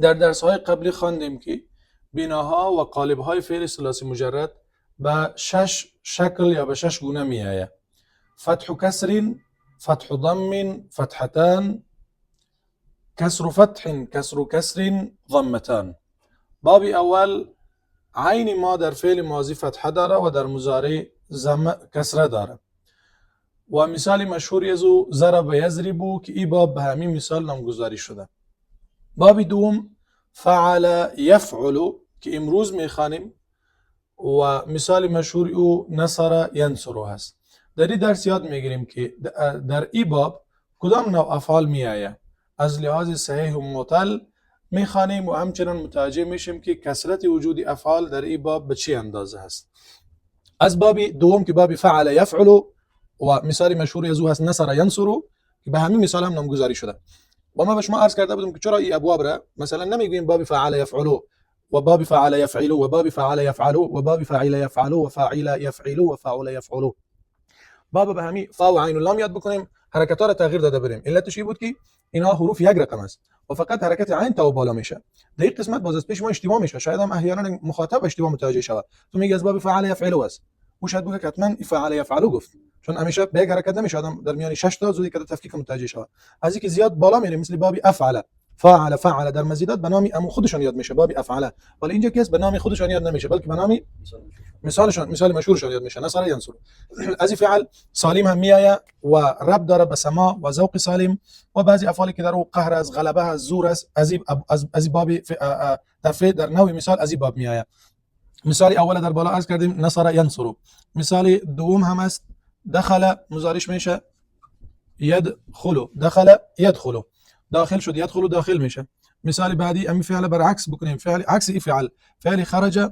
در درس‌های قبلی خواندیم که بناها و قالب‌های فعل ثلاثی مجرد به 6 شکل یا به 6 گونه میآید: فتح کسر، فتح ضم، فتحتان، کسر فتح، کسر کسر، ضمتان. باب اول، عین ما در فعل ماضی فتحه داره و در مضارع کسره داره و مثال مشهور یزو ضرب یضرب که این باب به همین مثال نامگذاری شده. باب دوم، فعل یفعل که امروز میخوانیم و مثال مشهور او نصر ینصر هست. در این درس یاد میگیریم که در این باب کدام نوع افعال میآید. از لحاظ صحیح و معتل میخوانیم و همچنان متوجه میشیم که کثرت وجود افعال در این باب به چه اندازه هست. از باب دوم که باب فعل یفعل و مثال مشهور یزو هست نصر ینصر که به همین مثال هم نامگذاری شده. و ما به شما عرض کرده بودم که چرا این ابواب را مثلا نمیگوییم باب فعل یفعل و باب فعل یفعل و باب فعل یفعل و باب فاعل یفعل و فاعل یفعل و فاعل یفعل. باب به همین فا و عین و لام یاد بکنیم، حرکت ها را تغییر داده بریم. علتش این بود که اینها حروف یک رقم است و فقط حرکت عین تا و بالا میشه. در این قسمت باز از پیش ما اشتباه میشه، شاید هم احیانا مخاطب اشتباه متوجه شود. تو میگی از باب فعل یفعل است و شاید بگه حتما فعل یفعل گفت، چون همیشه به یک حرکت نمیشه آدم در میان 6 تا زودی که تفکیک متوجه شود. از اینکه زیاد بالا میره مثل باب افعل، فاعل، فعل در مزیدات به نام امو خودشون یاد میشه باب افعل، ولی اینجا کس به نام خودشون یاد نمیشه بلکه به نام مثال مشهورشون یاد میشه نصر ینصر. از این فعل سالم هم میآید و رب داره به سما و ذوق سالم و بعضی افعالی که در او قهر از غلبه از زور از باب در نوع مثال از این باب میآید. مثال اول در بالا عرض کردیم نصر ینصر. مثال دوم هم است دخل، مضارعش میشه يدخل، دخل يدخل، داخل شد يدخل داخل میشه. مثال بعدی امی فعل برعکس بکنیم، فعل عکس ای فعل خرج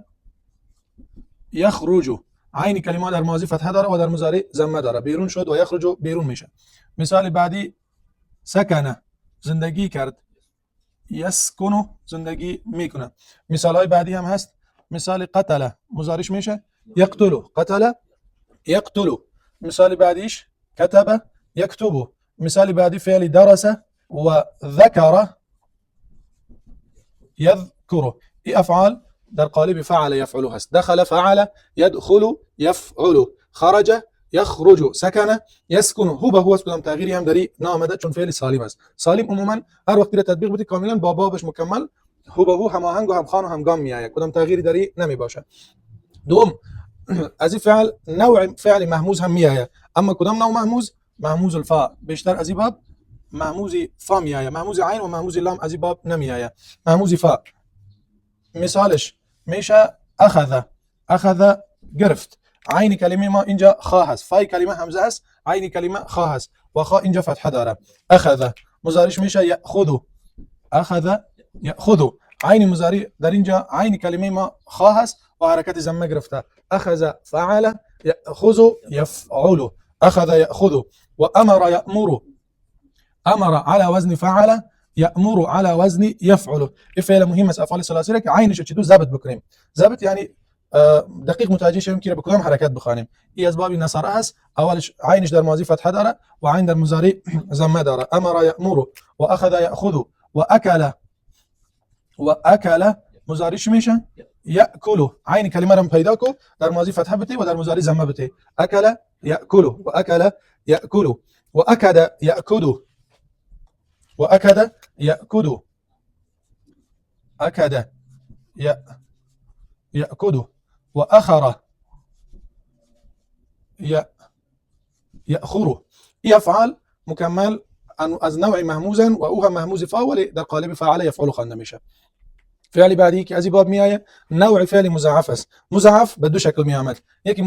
یخرج، عین کلمه در ماضی فتحه داره و در مضارع ضمه داره، بیرون شد و یخرج بیرون میشه. مثال بعدی سکن، زندگی کرد، یسکن زندگی میکنه. مثال های بعدی هم هست. مثال قتل، مضارعش میشه یقتل، قتل یقتل. مثال بعدیش كتب يكتب. مثال بعدی فعل درس و ذکر يذكر. این افعال در قالب فعل یفعل هست. دخل فعل، يدخل يفعل، خرج يخرج، سكن يسكن. هو به هو است، کدام تغییری هم داری نامده چون فعل سالم است. سالم عموما هر وقتی را تطبیق بدی کاملا با بابش مکمل هو به هو هماهنگ و همخوان و همگام میآید، کدام تغییری داری نمی باشه. دوم، از این فعل نوع فعل مهموز هم میآید، اما کدام نوع مهموز؟ مهموز الفاء. بیشتر از این باب مهموز فا میآید، مهموز عین و مهموز لام از این باب نمیآید، مهموز فا. مثالش میشه اخذ، اخذ گرفت. عین کلمه ما اینجا خا هست، فای کلمه همزه است، عین کلمه خا هست و خا اینجا فتحه داره. اخذ مضارعش میشه یاخذ، اخذ یاخذ. عین مضارع در اینجا عین کلمه ما خا هست و حرکت ضمه گرفته. اخذ فعل یاخذ یفعل، اخذ یاخذ. و امر یامر، امر على وزن فعل، یامر على وزن یفعل. این فعل مهم است افعال ثلاثی را که عینش چطور ضبط بکنیم. ضبط یعنی دقیق متوجه شویم که به کدام حرکت بخوانیم. این از باب نصر است، اولش عینش در ماضی فتحه داره و عین در مضارع ضمه داره. امر یامر و اخذ یاخذ و اکل، و اکل مضارعش میشه یاکل. عین کلمه را پیدا کو، در ماضی فتحه بته و در مضارع ضمه بته. اکل یاکل و اکل یاکل و اکد یاکد و اکد یاکد، اکد یاکد و اخر یاخر. این افعال مکمل از نوع مهموزن و اوها مهموز فا ولی در قالب فعل یفعل خوانده میشه. فعل بعدی که از این باب میآید نوع فعل مضاعف است. مضاعف به دو شکل میآمد، یکی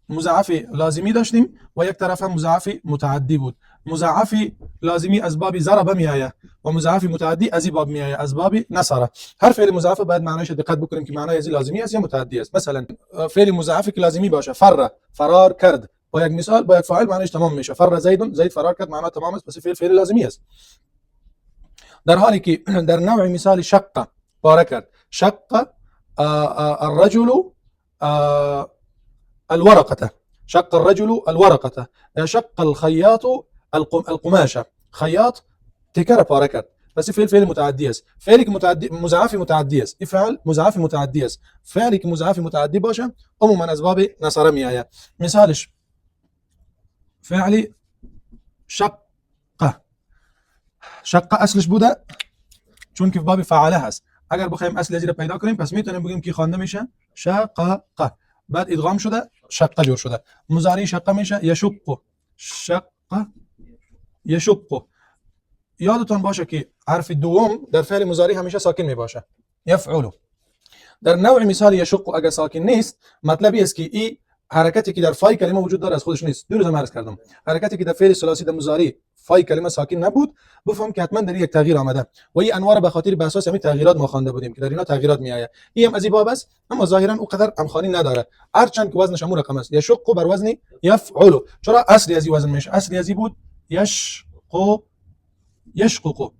مضاعف لازمی داشتیم و یک طرف هم مضاعف متعدی بود. مضاعف لازمی از باب ضرب میآید و مضاعف متعدی از این باب میآید از باب نصر. هر فعل مضاعف باید معنیش دقت بکنیم که معنای از لازمی است یا متعدی است. مثلا فعل مضاعف که لازمی باشه، فر، فرار کرد، با یک مثال با یک فاعل معنیش تمام میشه. فر زید، زید فرار کرد، معنا تمام است، پس فعل لازمی است. در حالی که در نوع مثال شق، پاره کرد، شق الرجل الورقة، شق الرجل الورقة، شق الخياط القماشة. خياط تکر پاره کرد، پس فعل متعدی است. فعلی که متعدی مضاعف متعدی است، این فعل مضاعف متعدی است. فعلی که مضاعف متعدی باشه عموما از باب نصره میآید. مثالش فعلی شقه. شقه اصلش بوده چون که باب فعله هست. اگر بخوایم اصل ازی رو پیدا کنیم پس میتونیم بگیم که خوانده میشه شقه، بعد ادغام شده شقه جور شده. مضارع شقه میشه یشق. شقه یشق. یادتون باشه که حرف دوم در فعل مضارع همیشه ساکن می باشه، یفعل. در نوع مثال یشق اگر ساکن نیست مطلبی است که این حرکتی که در فای کلمه وجود داره از خودش نیست. دو روز عرض کردم حرکتی که در فعل ثلاثی در مضارع فای کلمه ساکن نبود، بفهم که حتما در یک تغییر آمده و این انواع به خاطر به اساس همین تغییرات ما خوانده بودیم که در اینا تغییرات میآید. این هم از این باب است، اما ظاهرا او قدر امخانی نداره، هرچند که وزنش هم رقم است. یشق بر وزن یفعل. چرا اصلی از این وزن میشه؟ اصلی از این بود یشق. یشقق.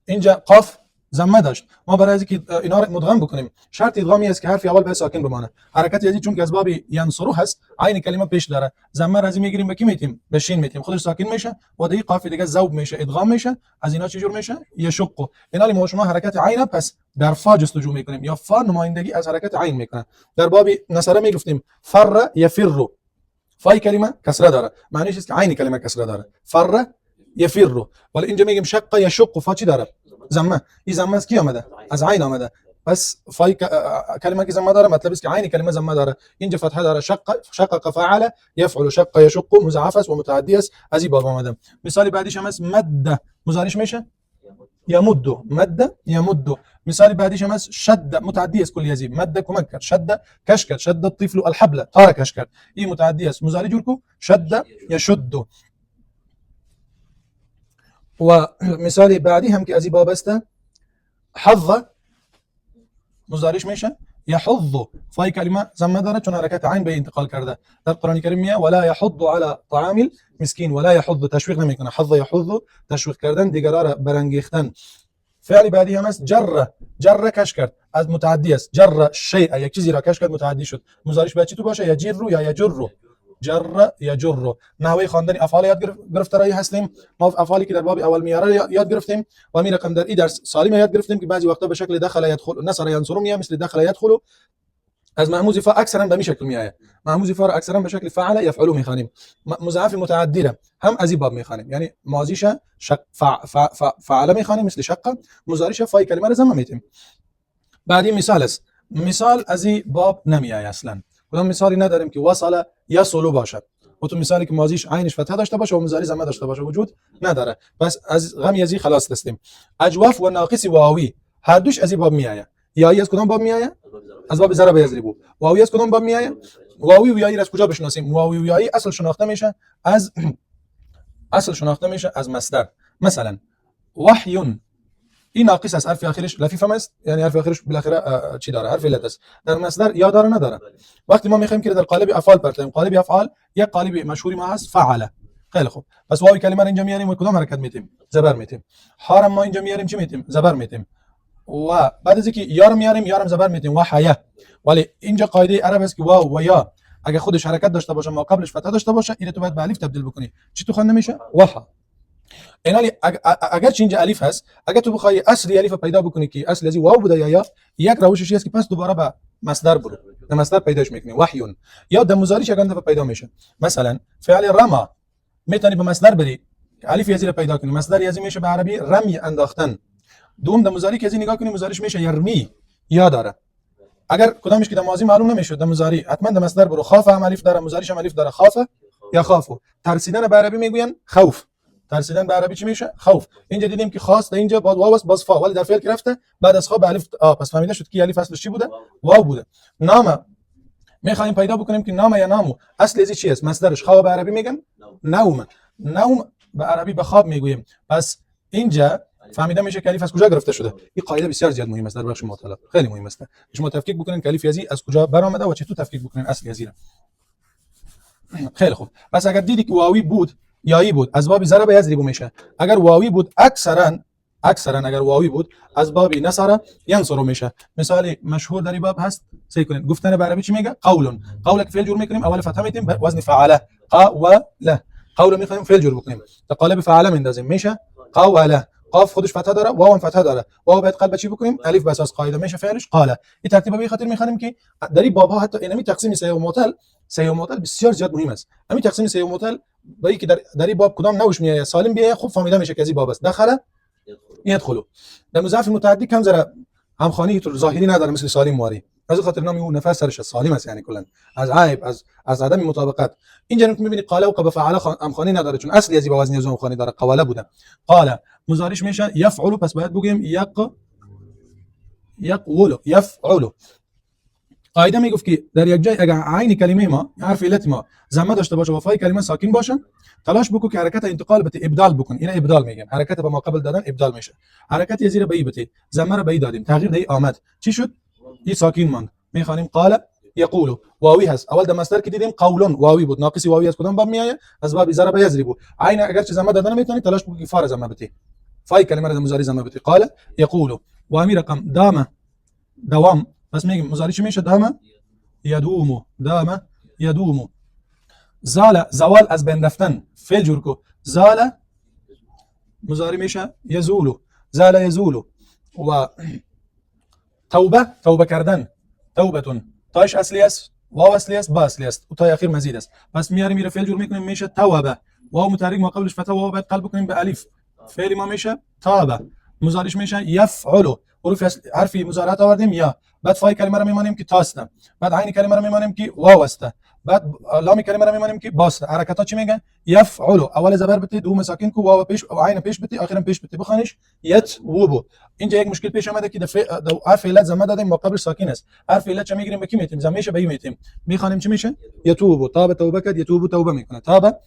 اینجا قاف ضمه داشت، ما برای اینکه اینا رو مدغم بکنیم شرط ادغامی است که حرف اول به ساکن بمانه. حرکت یزی چون که از باب ینصرو هست عین کلمه پیش داره، ضمه رازی میگیریم به کی میتیم؟ به شین میتیم، خودش ساکن میشه و دیگه قاف دیگه ذوب میشه ادغام میشه. از اینا چه جور میشه؟ یشق. اینا ما شما حرکت عین پس در فا جستجو میکنیم یا فا نمایندگی از حرکت عین میکنه. در باب نصره میگفتیم فر یفر، فای کلمه کسره داره، معنیش است که عین کلمه کسره داره، فر یفر. ولی اینجا میگیم شق یشق، فا چی داره؟ ضمه. این ضمه از کی آمده؟ از عین آمده. پس فای کلمه که ضمه داره مطلب است که عین کلمه ضمه داره. اینجا فتحه داره، شقق فعل یفعل، شق یشق مضاعف است و متعدی است، از این باب آمده. مثال بعدیش هم است مد، مضارعش میشه یمد، مد یمد. مثال بعدیش هم است شد، متعدی است کلی ازی، مد کمک کرد، شد کش کرد، شد الطفل الحبل طار کش کرد، این متعدی است. مضارع جور کو شد یشد. و مثال بعدی هم که از این باب است حظ، مضارعش میشه یحض، فای کلمه ضمه داره چون حرکت عین به انتقال کرده. در قرآن کریم میگه ولا یحض علی طعام المسکین، ولا یحض تشویق نمیکنه، حظ یحض تشویق کردن، دیگران را برانگیختن. فعل بعدی هم است جر کش کرد، از متعدی است. جر شیء، یک چیزی را کش کرد متعدی شد. مضارعش باید چی تو باشه؟ یجر یا یجر. جر یجر. نحوه خواندن افعال یاد گرفته رایی هستیم. ما افعالی که در باب اول میاره یاد گرفتیم و می رقم در این درس سالم یاد گرفتیم که بعضی وقتا به شکل دخل یدخل، نصر ینصر میاد، مثل دخل یدخل از محموز فا اکثرا به این شکل میآید. محموز فا اکثرا به شکل فعل یفعل میخوانیم. مضاعف متعدی هم از این باب میخوانیم، یعنی ماضیش فعل میخوانیم مثل شق، مضارعش فای کلمه را ضمه میتیم. بعدی مثال است، مثال از این باب نمیآید اصلا. کدام مثالی نداریم که وصل یصل باشد و تو مثالی که ماضیش عینش فتحه داشته باشه و مضارع ضمه داشته باشه وجود نداره. پس از غم یزی خلاص هستیم. اجوف و ناقص واوی هر دوش از این باب میآید. یایی از کدام باب میآید؟ از باب ضرب یضرب. واوی از کدام باب میآید؟ واوی و یایی از کجا بشناسیم؟ واوی و یایی اصل شناخته میشه از مصدر. مثلا وحی، این ناقص است، حرف آخرش لفیف است، یعنی حرف آخرش بالاخره چی داره؟ حرف علت است. در مصدر یا داره نداره. وقتی ما میخوایم که در قالب افعال پرتیم، قالب افعال یک قالب مشهوری ما هست فعل. خیلی خوب، پس واو کلمه رو اینجا میاریم و کدام حرکت میتیم؟ زبر میتیم. حرم ما اینجا میاریم چی میتیم؟ زبر میتیم. و بعد از اینکه یا رو میاریم یا رو زبر میتیم و حیا. ولی اینجا قاعده عرب است که واو و یا اگه خودش حرکت داشته باشه ما قبلش فتحه داشته باشه، این تو باید به الف تبدیل بکنی. چی تو خوانده میشه؟ وها. اینالی اگر اینجا الف هست، اگر تو بخوای اصل الف پیدا بکنی که اصل ازی واو بوده یا یک روشش است که پس دوباره به مصدر برو، در مصدر پیداش میکنی وحیون، یا در مضارعش یک دفعه پیدا میشه. مثلا فعل رما میتونی به مصدر بری الف یزی رو پیدا کنی، مصدر یزی میشه به عربی رمی انداختن. دوم در مضارع یزی نگاه کنی، مضارعش میشه یرمی، یا داره. اگر کدامش که در ماضی معلوم نمیشه در مضارع حتما در مصدر برو. خاف هم الف داره، مضارعش هم الف داره، خاف یا خافو. ترسیدن به عربی میگوین خوف. ترسیدن به عربی چی میشه؟ خوف. اینجا دیدیم که خاص اینجا بعد واو است باز فا، ولی در فعل که رفته بعد از خا به الف پس فهمیده شد که الف اصلش چی بوده؟ واو بوده. نام میخوایم پیدا بکنیم که نام یا نامو اصل ازی چی است؟ مصدرش خواب به عربی میگن نوم. نوم به عربی به خواب میگوییم. پس اینجا فهمیده میشه که الف از کجا گرفته شده. این قاعده بسیار زیاد مهم است در بخش مطالعه، خیلی مهم است. شما تفکیک بکنین که الف یزی از کجا برآمده و چطور تفکیک بکنین اصل یزی را. خیلی خوب. پس اگر دیدی که واوی بود یایی بود از باب ضرب یضرب میشه. اگر واوی بود اکثرا اگر واوی بود از باب نصر ینصر میشه. مثال مشهور در این باب هست، سعی کنید گفتن به عربی چی میگه؟ قول. قول که فعل جور میکنیم اول فتحه میتیم وزن فعله، قا و له. قول میخوایم فعل جور بکنیم تا قالب فعل میندازیم میشه قوله. قاف خودش فتحه داره، واو هم فتحه داره، واو باید قلب چی بکنیم الف به اساس قاعده میشه فعلش قاله. این ترتیب به خاطر میخوانیم که در این باب ها حتی اینمی تقسیم صحیح و معتل، صحیح و معتل بسیار زیاد مهم است. همین تقسیم صحیح و معتل با اینکه در این باب کدام نوش میاد سالم بیاد خوب فهمیده میشه که از این باب است. دخل يدخلوا. در مضاعف متعدی کم ذره همخوانی تو ظاهری نداره مثل سالم مواری، از خاطر نام اون نفس سرش سالم است، یعنی کلا از عیب از عدم مطابقت. اینجا میبینید قاله و قب فعل همخوانی نداره چون اصلی از با وزن یزوم خانی داره قواله بوده. قاله مضارعش میشه یفعل، پس باید بگیم یقول یفعل. قاعده میگفت که در یک جای اگر عین کلمه ما حرف علت ما ضمه داشته باشه و فای کلمه ساکن باشه تلاش بکن که حرکت انتقال بده ابدال بکن. اینا ابدال میگن، حرکت به ما قبل دادن ابدال میشه. حرکت زیر به ای بده ضمه رو به ای دادیم تغییر دی آمد چی شد؟ این ساکن ماند. میخوانیم قال یقول واوی هست. اول در مصدر که دیدیم قولون واوی بود، ناقص واوی از کدام باب میایه؟ از باب ضرب یضرب. عین اگر چه ضمه دادن میتونی تلاش بکن که فار ضمه بده فای کلمه رو مضارع ضمه بده. قال یقول و امیر رقم دام دوام، پس میگیم مضارع چی میشه؟ دام یدوم، دام یدوم. زال زوال از بین رفتن فعل جور کو زال مضارع میشه یزول، زال یزول. و توبه کردن توبتون تاش اصلی است، واو اصلی است، با اصلی است و تا اخیر مزید است. پس میاریم میره فعل جور میکنیم میشه توبه، واو متحرک ما قبلش فتح واو بعد قلب کنیم به الف، فعل ما میشه تابه. مضارعش میشه یفعل، حروف حرف مضارعات آوردیم یا بعد فای کلمه رو میمانیم که تاست، بعد عین کلمه رو میمانیم که واو است، بعد لام کلمه رو میمانیم که باست. حرکتات چی میگن؟ یفعل، اول زبر بده دوم ساکن کو واو پیش و عین پیش بده آخرام پیش بده بخونیش یتوب. اینجا یک مشکل پیش اومده که حرف علت ضمه دادیم ما قبل ساکن است. حرف علت چه میگیریم به کی میتیم؟ ضمیشه به میتیم میخوانیم چی میشه؟ یتوب. تاب توبه کرد یتوب توبه میکنه تاب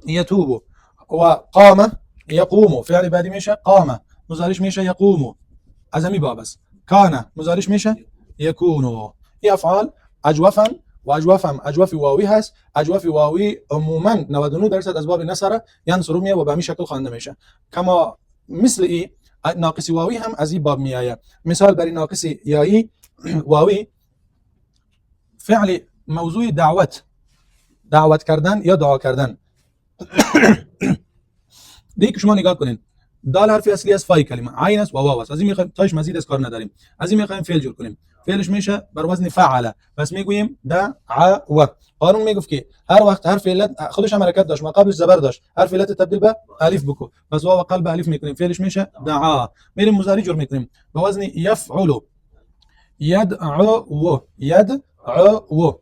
یتوب. و قام یقوم فعل بعدی میشه قام، مضارعش میشه یقوم از همین باب است. کان مضارعش میشه یکون. این افعال اجوفا و اجوف واوی هست. اجوف واوی عموما 99% از باب نصر ینصر میه و به همین شکل خوانده میشه. کما مثل ای ناقص واوی هم از این باب میآید. مثال برای ناقص یایی واوی فعل موضوع دعوت کردن یا دعا کردن. دیگه که شما نگاه کنین دال حرف اصلی است، فای کلمه عین است و واو است. از این میخوایم تاش مزید از کار نداریم، از این میخوایم فعل جور کنیم. فعلش میشه بر وزن فعل، پس میگوییم دعوا. قانون میگفت که هر وقت حرف علت خودش هم حرکت داشت ما قبلش زبر داشت حرف علت تبدیل به الف بکو، پس واو قلب الف میکنیم فعلش میشه دعا. میریم مضارع جور میکنیم به وزن یفعل یدعو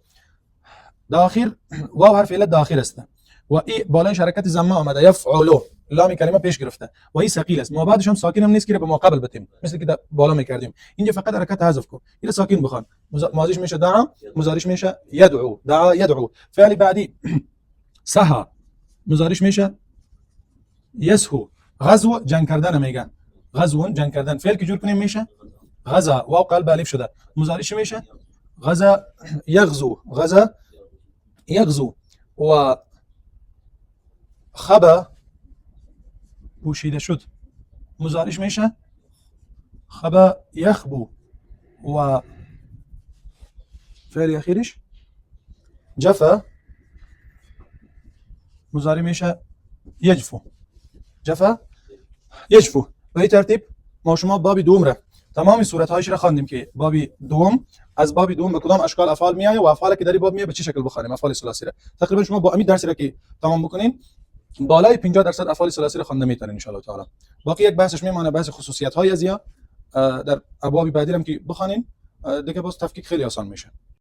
داخل واو حرف علت داخل است و ای بالایش حرکت ضمه آمده یفعلو لام کلمه پیش گرفته و این ثقیل است. ما بعدش هم ساکن هم نیست که به ما قبل بتیم مثل که بالا میکردیم. اینجا فقط حرکت حذف کن اینو ساکن بخوان. ماضیش میشه دعا، مضارعش میشه یدعو دعا یدعو. فعل بعدی سها مضارعش میشه یسهو. غزو جنگ کردن میگن، غزو جنگ کردن. فعل که جور کنیم میشه غزا واو قلب الف شده، مضارعش میشه غزا یغزو غزا یغزو. و خبا پوشیده شد، مضارعش میشه خبا یخبو. و فعل اخیرش جفا مضارع میشه یجفو جفا یجفو. به این ترتیب ما شما باب دوم را تمام صورت هایش را خواندیم که باب دوم از باب دوم به کدام اشکال افعال میایه و افعالی که در باب میایه به چه شکل بخوانیم. افعال ثلاثی را تقریبا شما با همین درسی را که تمام بکنین بالای 50% افعال ثلاثی را خوانده میتونین ان شاء الله تعالی. باقی یک بحثش میمونه بحث خصوصیت های از یا در ابواب بعدی هم که بخوانین دیگه باز تفکیک خیلی آسان میشه.